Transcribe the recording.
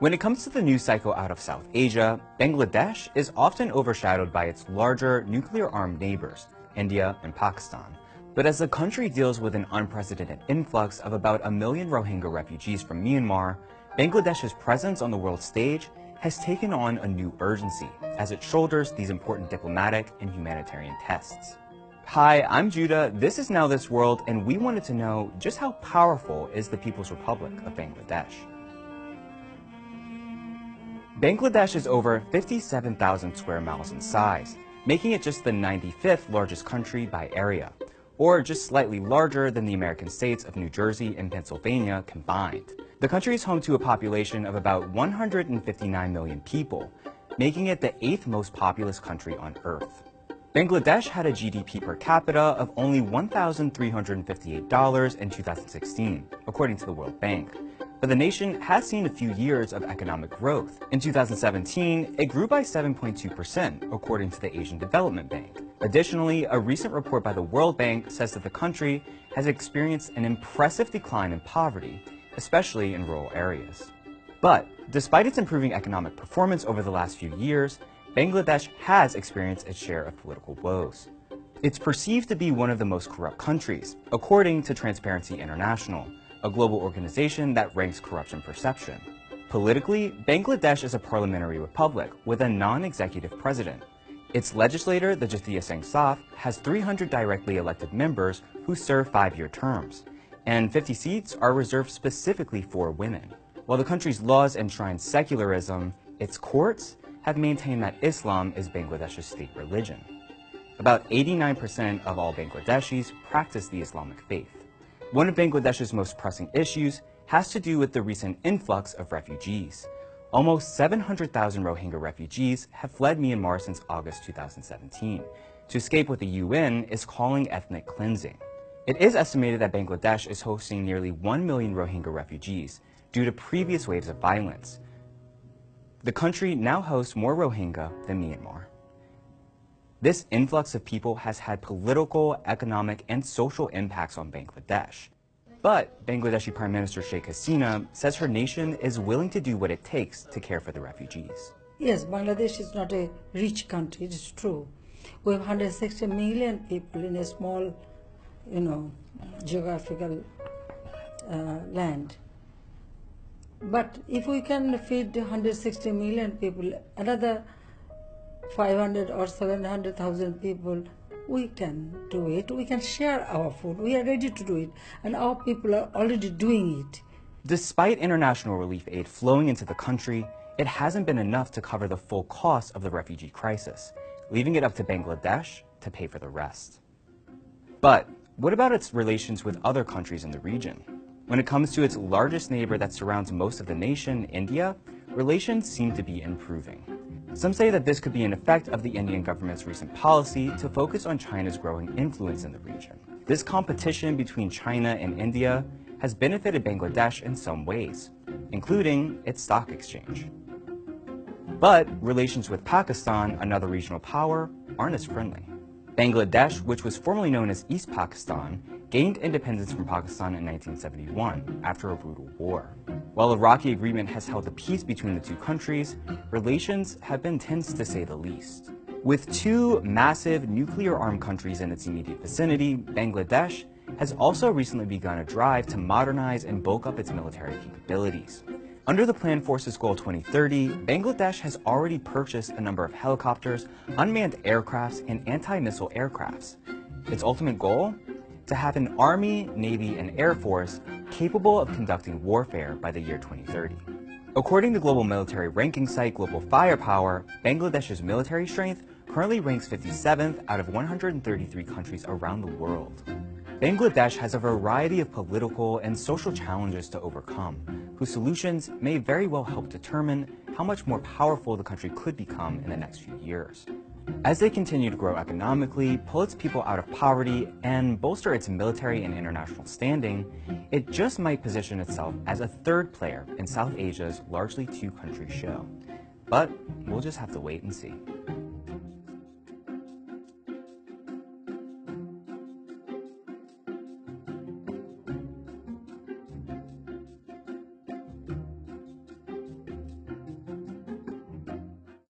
When it comes to the news cycle out of South Asia, Bangladesh is often overshadowed by its larger nuclear-armed neighbors, India and Pakistan. But as the country deals with an unprecedented influx of about 1 million Rohingya refugees from Myanmar, Bangladesh's presence on the world stage has taken on a new urgency as it shoulders these important diplomatic and humanitarian tests. Hi, I'm Judah, this is Now This World, and we wanted to know just how powerful is the People's Republic of Bangladesh. Bangladesh is over 57,000 square miles in size, making it just the 95th largest country by area, or just slightly larger than the American states of New Jersey and Pennsylvania combined. The country is home to a population of about 159 million people, making it the 8th most populous country on Earth. Bangladesh had a GDP per capita of only $1,358 in 2016, according to the World Bank. But the nation has seen a few years of economic growth. In 2017, it grew by 7.2%, according to the Asian Development Bank. Additionally, a recent report by the World Bank says that the country has experienced an impressive decline in poverty, especially in rural areas. But despite its improving economic performance over the last few years, Bangladesh has experienced its share of political woes. It's perceived to be one of the most corrupt countries, according to Transparency International, a global organization that ranks corruption perception. Politically, Bangladesh is a parliamentary republic with a non-executive president. Its legislator, the Jatiya Sangsad, has 300 directly elected members who serve 5-year terms, and 50 seats are reserved specifically for women. While the country's laws enshrine secularism, its courts have maintained that Islam is Bangladesh's state religion. About 89% of all Bangladeshis practice the Islamic faith. One of Bangladesh's most pressing issues has to do with the recent influx of refugees. Almost 700,000 Rohingya refugees have fled Myanmar since August 2017 to escape what the UN is calling ethnic cleansing. It is estimated that Bangladesh is hosting nearly 1 million Rohingya refugees due to previous waves of violence. The country now hosts more Rohingya than Myanmar. This influx of people has had political, economic, and social impacts on Bangladesh. But Bangladeshi Prime Minister Sheikh Hasina says her nation is willing to do what it takes to care for the refugees. Yes, Bangladesh is not a rich country, it's true. We have 160 million people in a small, geographical land. But if we can feed 160 million people, another 500 or 700,000 people, we can do it. We can share our food. We are ready to do it. And our people are already doing it. Despite international relief aid flowing into the country, it hasn't been enough to cover the full cost of the refugee crisis, leaving it up to Bangladesh to pay for the rest. But what about its relations with other countries in the region? When it comes to its largest neighbor that surrounds most of the nation, India, relations seem to be improving. Some say that this could be an effect of the Indian government's recent policy to focus on China's growing influence in the region. This competition between China and India has benefited Bangladesh in some ways, including its stock exchange. But relations with Pakistan, another regional power, aren't as friendly. Bangladesh, which was formerly known as East Pakistan, gained independence from Pakistan in 1971 after a brutal war. While a rocky agreement has held the peace between the two countries, relations have been tense to say the least. With two massive nuclear-armed countries in its immediate vicinity, Bangladesh has also recently begun a drive to modernize and bulk up its military capabilities. Under the Planned Forces Goal 2030, Bangladesh has already purchased a number of helicopters, unmanned aircrafts, and anti-missile aircrafts. Its ultimate goal? To have an Army, Navy, and Air Force capable of conducting warfare by the year 2030. According to global military ranking site Global Firepower, Bangladesh's military strength currently ranks 57th out of 133 countries around the world. Bangladesh has a variety of political and social challenges to overcome, whose solutions may very well help determine how much more powerful the country could become in the next few years. As they continue to grow economically, pull its people out of poverty, and bolster its military and international standing, it just might position itself as a third player in South Asia's largely two-country show. But we'll just have to wait and see.